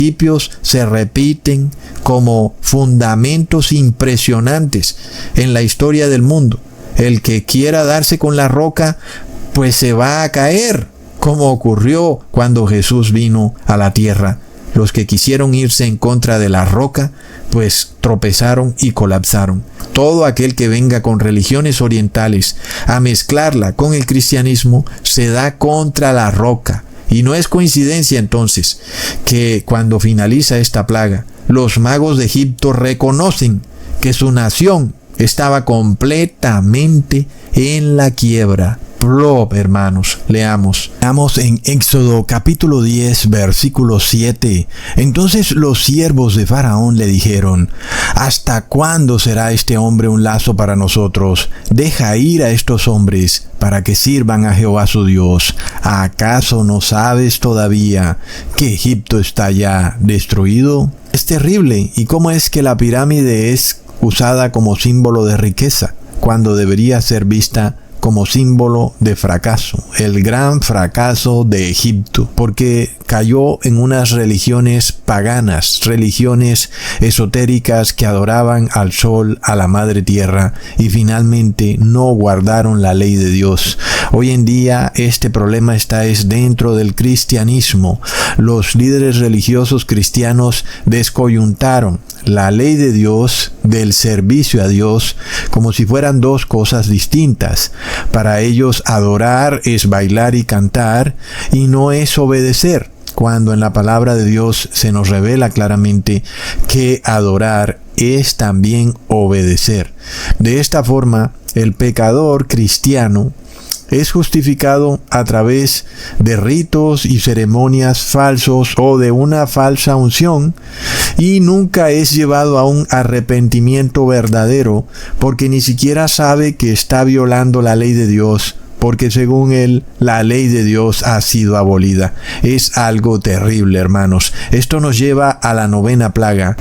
principios se repiten como fundamentos impresionantes en la historia del mundo. El que quiera darse con la roca, pues se va a caer, como ocurrió cuando Jesús vino a la tierra. Los que quisieron irse en contra de la roca, pues tropezaron y colapsaron. Todo aquel que venga con religiones orientales a mezclarla con el cristianismo, se da contra la roca. Y no es coincidencia entonces que cuando finaliza esta plaga, los magos de Egipto reconocen que su nación estaba completamente en la quiebra. Hermanos, leamos en Éxodo capítulo 10, versículo 7. Entonces los siervos de Faraón le dijeron: ¿hasta cuándo será este hombre un lazo para nosotros? Deja ir a estos hombres para que sirvan a Jehová su Dios. ¿Acaso no sabes todavía que Egipto está ya destruido? Es terrible. ¿Y cómo es que la pirámide es usada como símbolo de riqueza, cuando debería ser vista como símbolo de fracaso, el gran fracaso de Egipto, porque cayó en unas religiones paganas, religiones esotéricas que adoraban al sol, a la madre tierra, y finalmente no guardaron la ley de Dios. Hoy en día este problema está dentro del cristianismo. Los líderes religiosos cristianos descoyuntaron la ley de Dios del servicio a Dios como si fueran dos cosas distintas. Para ellos adorar es bailar y cantar y no es obedecer, cuando en la palabra de Dios se nos revela claramente que adorar es también obedecer. De esta forma, el pecador cristiano es justificado a través de ritos y ceremonias falsos o de una falsa unción, y nunca es llevado a un arrepentimiento verdadero, porque ni siquiera sabe que está violando la ley de Dios, porque según él, la ley de Dios ha sido abolida. Es algo terrible, hermanos. Esto nos lleva a la 9ª plaga,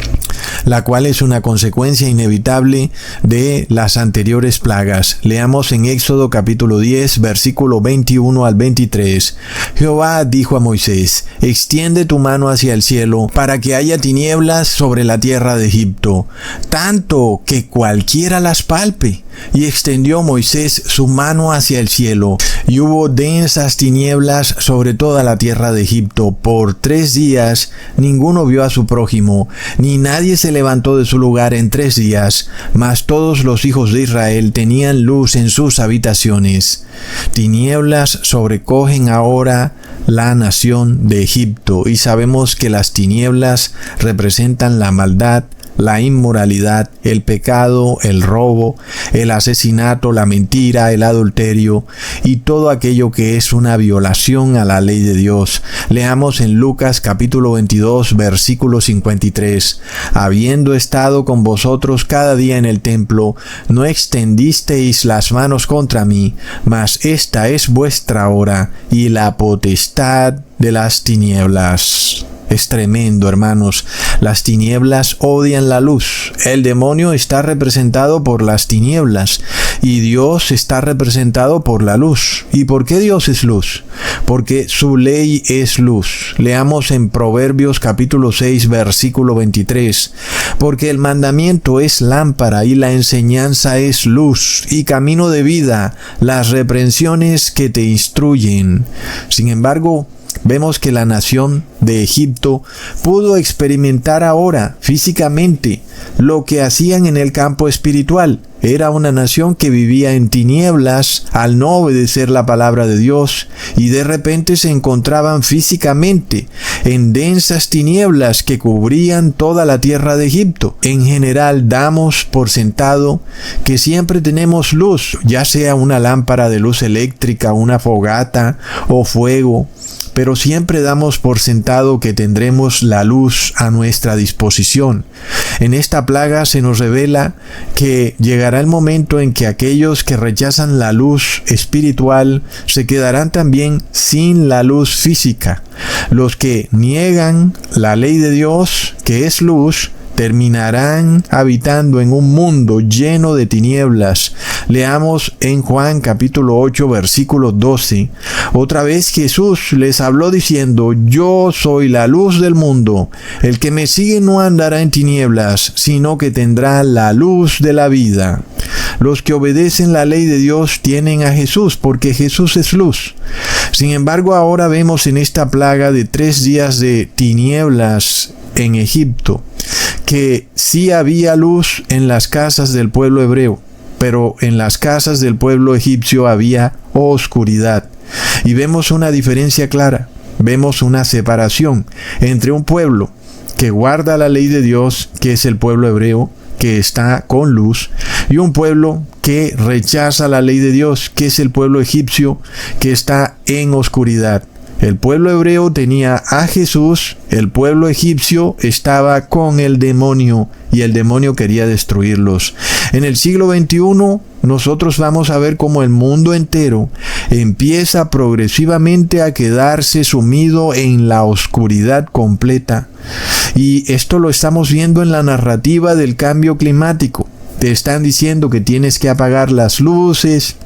la cual es una consecuencia inevitable de las anteriores plagas. Leamos en Éxodo capítulo 10, versículo 21 al 23. Jehová dijo a Moisés: extiende tu mano hacia el cielo, para que haya tinieblas sobre la tierra de Egipto, tanto que cualquiera las palpe. Y extendió Moisés su mano hacia el cielo, y hubo densas tinieblas sobre toda la tierra de Egipto. Por 3 días ninguno vio a su prójimo, ni nadie se levantó de su lugar en 3 días, mas todos los hijos de Israel tenían luz en sus habitaciones. Tinieblas sobrecogen ahora la nación de Egipto, y sabemos que las tinieblas representan la maldad, la inmoralidad, el pecado, el robo, el asesinato, la mentira, el adulterio y todo aquello que es una violación a la ley de Dios. Leamos en Lucas capítulo 22, versículo 53. Habiendo estado con vosotros cada día en el templo, no extendisteis las manos contra mí, mas esta es vuestra hora y la potestad de las tinieblas. Es tremendo, hermanos. Las tinieblas odian la luz. El demonio está representado por las tinieblas y Dios está representado por la luz. ¿Y por qué Dios es luz? Porque su ley es luz. Leamos en Proverbios capítulo 6, versículo 23. Porque el mandamiento es lámpara y la enseñanza es luz y camino de vida, las reprensiones que te instruyen. Sin embargo, vemos que la nación de Egipto pudo experimentar ahora físicamente lo que hacían en el campo espiritual. Era una nación que vivía en tinieblas al no obedecer la palabra de Dios, y de repente se encontraban físicamente en densas tinieblas que cubrían toda la tierra de Egipto. En general damos por sentado que siempre tenemos luz, ya sea una lámpara de luz eléctrica, una fogata o fuego, pero siempre damos por sentado que tendremos la luz a nuestra disposición. En esta plaga se nos revela que llegará el momento en que aquellos que rechazan la luz espiritual se quedarán también sin la luz física. Los que niegan la ley de Dios, que es luz, terminarán habitando en un mundo lleno de tinieblas. Leamos en Juan capítulo 8 versículo 12. Otra vez Jesús les habló diciendo: yo soy la luz del mundo. El que me sigue no andará en tinieblas, sino que tendrá la luz de la vida. Los que obedecen la ley de Dios tienen a Jesús, porque Jesús es luz. Sin embargo, ahora vemos en esta plaga de 3 días de tinieblas en Egipto, que sí había luz en las casas del pueblo hebreo, pero en las casas del pueblo egipcio había oscuridad. Y vemos una diferencia clara, vemos una separación entre un pueblo que guarda la ley de Dios, que es el pueblo hebreo, que está con luz, y un pueblo que rechaza la ley de Dios, que es el pueblo egipcio, que está en oscuridad. El pueblo hebreo tenía a Jesús, el pueblo egipcio estaba con el demonio y el demonio quería destruirlos. En el siglo XXI nosotros vamos a ver cómo el mundo entero empieza progresivamente a quedarse sumido en la oscuridad completa. Y esto lo estamos viendo en la narrativa del cambio climático. Te están diciendo que tienes que apagar las luces,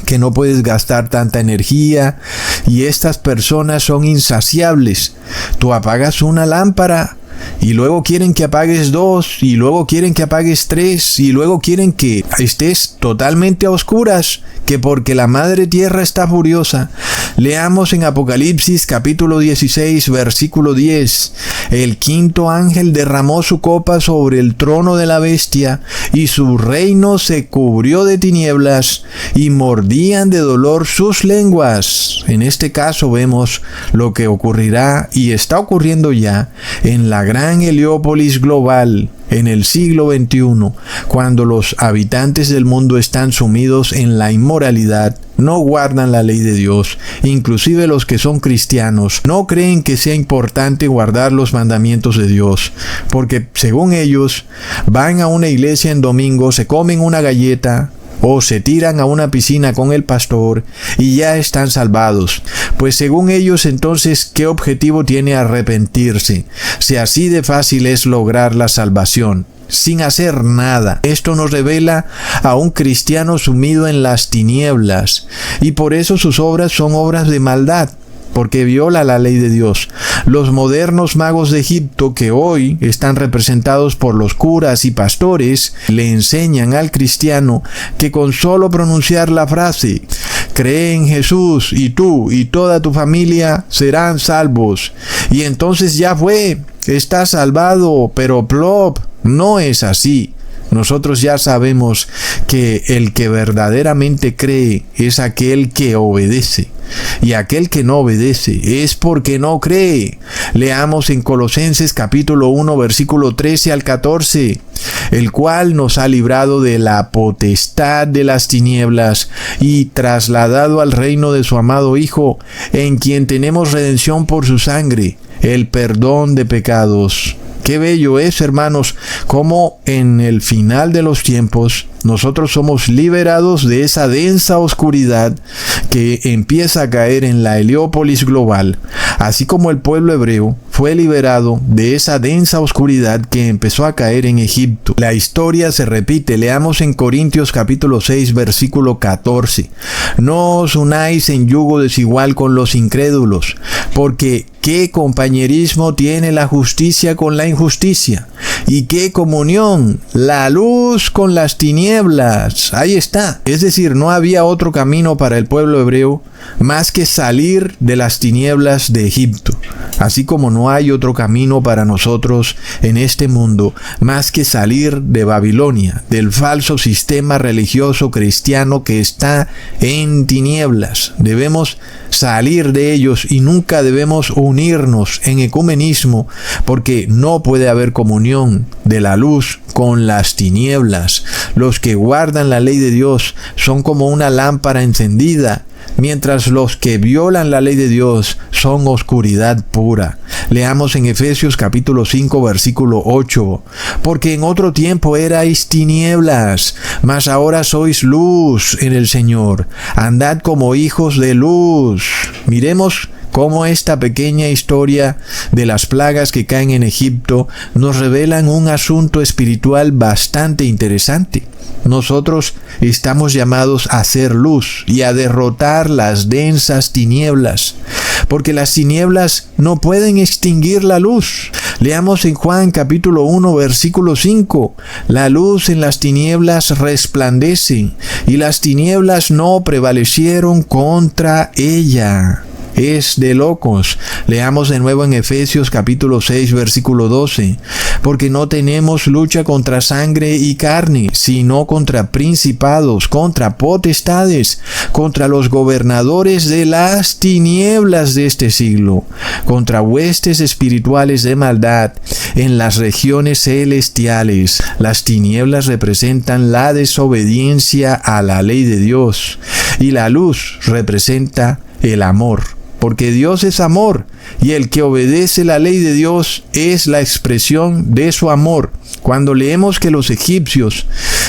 que no puedes gastar tanta energía, y estas personas son insaciables. Tú apagas una lámpara y luego quieren que apagues 2, y luego quieren que apagues 3, y luego quieren que estés totalmente a oscuras, que porque la madre tierra está furiosa. Leamos en Apocalipsis capítulo 16 versículo 10. El quinto ángel derramó su copa sobre el trono de la bestia, y su reino se cubrió de tinieblas, y mordían de dolor sus lenguas. En este caso vemos lo que ocurrirá y está ocurriendo ya en la gran Heliópolis global en el siglo XXI, cuando los habitantes del mundo están sumidos en la inmoralidad, no guardan la ley de Dios. Inclusive los que son cristianos no creen que sea importante guardar los mandamientos de Dios, porque según ellos van a una iglesia en domingo, se comen una galleta o se tiran a una piscina con el pastor y ya están salvados. Pues según ellos, entonces, ¿qué objetivo tiene arrepentirse? Si así de fácil es lograr la salvación, sin hacer nada. Esto nos revela a un cristiano sumido en las tinieblas, y por eso sus obras son obras de maldad, porque viola la ley de Dios. Los modernos magos de Egipto, que hoy están representados por los curas y pastores, le enseñan al cristiano que con solo pronunciar la frase «Cree en Jesús y tú y toda tu familia serán salvos», y entonces ya fue, estás salvado, pero plop, no es así. Nosotros ya sabemos que el que verdaderamente cree es aquel que obedece, y aquel que no obedece es porque no cree. Leamos en Colosenses capítulo 1 versículo 13 al 14, el cual nos ha librado de la potestad de las tinieblas y trasladado al reino de su amado Hijo, en quien tenemos redención por su sangre, el perdón de pecados. Qué bello es, hermanos, cómo en el final de los tiempos nosotros somos liberados de esa densa oscuridad que empieza a caer en la Heliópolis global, así como el pueblo hebreo fue liberado de esa densa oscuridad que empezó a caer en Egipto. La historia se repite. Leamos en Corintios capítulo 6 versículo 14. No os unáis en yugo desigual con los incrédulos, porque ¿qué compañerismo tiene la justicia con la injusticia? ¿Y qué comunión la luz con las tinieblas? Ahí está. Es decir, no había otro camino para el pueblo hebreo más que salir de las tinieblas de Egipto. Así como no hay otro camino para nosotros en este mundo más que salir de Babilonia, del falso sistema religioso cristiano que está en tinieblas. Debemos salir de ellos y nunca debemos unirnos en ecumenismo, porque no puede haber comunión de la luz con las tinieblas. Los que guardan la ley de Dios son como una lámpara encendida, mientras los que violan la ley de Dios son oscuridad pura. Leamos en Efesios capítulo 5 versículo 8. Porque en otro tiempo erais tinieblas, mas ahora sois luz en el Señor. Andad como hijos de luz. Miremos cómo esta pequeña historia de las plagas que caen en Egipto nos revelan un asunto espiritual bastante interesante. Nosotros estamos llamados a hacer luz y a derrotar las densas tinieblas, porque las tinieblas no pueden extinguir la luz. Leamos en Juan capítulo 1 versículo 5. La luz en las tinieblas resplandece, y las tinieblas no prevalecieron contra ella. Es de locos. Leamos de nuevo en Efesios capítulo 6 versículo 12. Porque no tenemos lucha contra sangre y carne, sino contra principados, contra potestades, contra los gobernadores de las tinieblas de este siglo, contra huestes espirituales de maldad en las regiones celestiales. Las tinieblas representan la desobediencia a la ley de Dios, y la luz representa el amor. Porque Dios es amor, y el que obedece la ley de Dios es la expresión de su amor. Cuando leemos que los egipcios,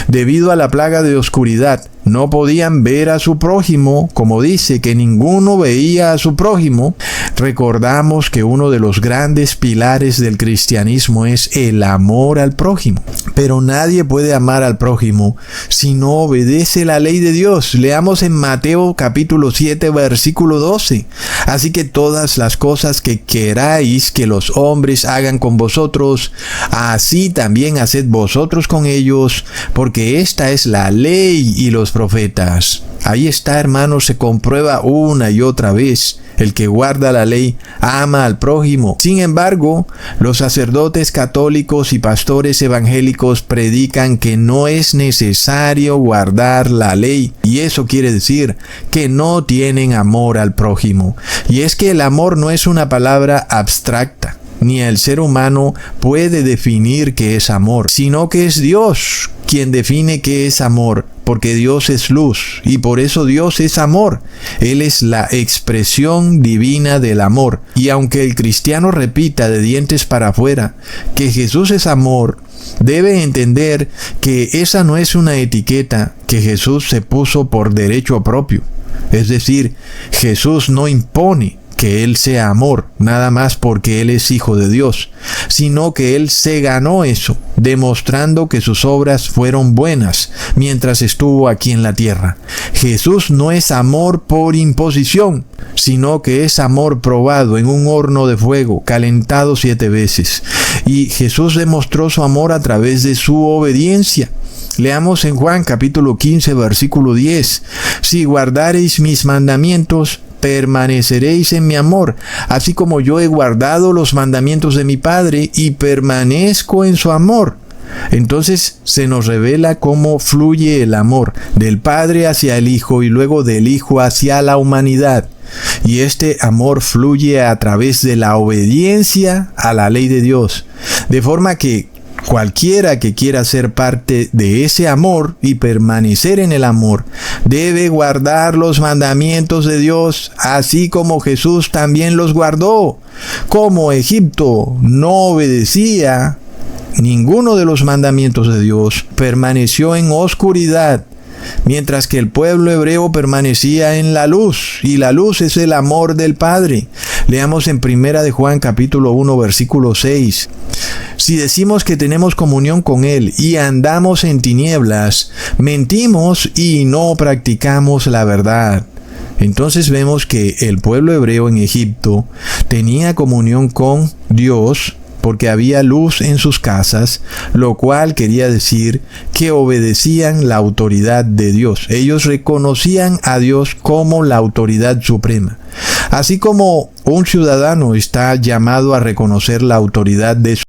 debido a la plaga de oscuridad, no podían ver a su prójimo, como dice que ninguno veía a su prójimo, recordamos que uno de los grandes pilares del cristianismo es el amor al prójimo. Pero nadie puede amar al prójimo si no obedece la ley de Dios. Leamos en Mateo capítulo 7 versículo 12. Así que todas las cosas que queráis que los hombres hagan con vosotros, así también haced vosotros con ellos, porque esta es la ley y los profetas. Ahí está, hermanos, se comprueba una y otra vez. El que guarda la ley ama al prójimo. Sin embargo, los sacerdotes católicos y pastores evangélicos predican que no es necesario guardar la ley. Y eso quiere decir que no tienen amor al prójimo. Y es que el amor no es una palabra abstracta, ni el ser humano puede definir qué es amor, sino que es Dios quien define qué es amor, porque Dios es luz y por eso Dios es amor. Él es la expresión divina del amor. Y aunque el cristiano repita de dientes para afuera que Jesús es amor, debe entender que esa no es una etiqueta que Jesús se puso por derecho propio. Es decir, Jesús no impone que Él sea amor, nada más porque Él es hijo de Dios, sino que Él se ganó eso, demostrando que sus obras fueron buenas mientras estuvo aquí en la tierra. Jesús no es amor por imposición, sino que es amor probado en un horno de fuego, calentado 7 veces. Y Jesús demostró su amor a través de su obediencia. Leamos en Juan capítulo 15 versículo 10. Si guardareis mis mandamientos, permaneceréis en mi amor, así como yo he guardado los mandamientos de mi Padre y permanezco en su amor. Entonces se nos revela cómo fluye el amor del Padre hacia el Hijo y luego del Hijo hacia la humanidad. Y este amor fluye a través de la obediencia a la ley de Dios, de forma que cualquiera que quiera ser parte de ese amor y permanecer en el amor, debe guardar los mandamientos de Dios, así como Jesús también los guardó. Como Egipto no obedecía ninguno de los mandamientos de Dios, permaneció en oscuridad, mientras que el pueblo hebreo permanecía en la luz, y la luz es el amor del Padre. Leamos en 1 de Juan capítulo 1 versículo 6. Si decimos que tenemos comunión con Él y andamos en tinieblas, mentimos y no practicamos la verdad. Entonces vemos que el pueblo hebreo en Egipto tenía comunión con Dios, porque había luz en sus casas, lo cual quería decir que obedecían la autoridad de Dios. Ellos reconocían a Dios como la autoridad suprema. Así como un ciudadano está llamado a reconocer la autoridad de su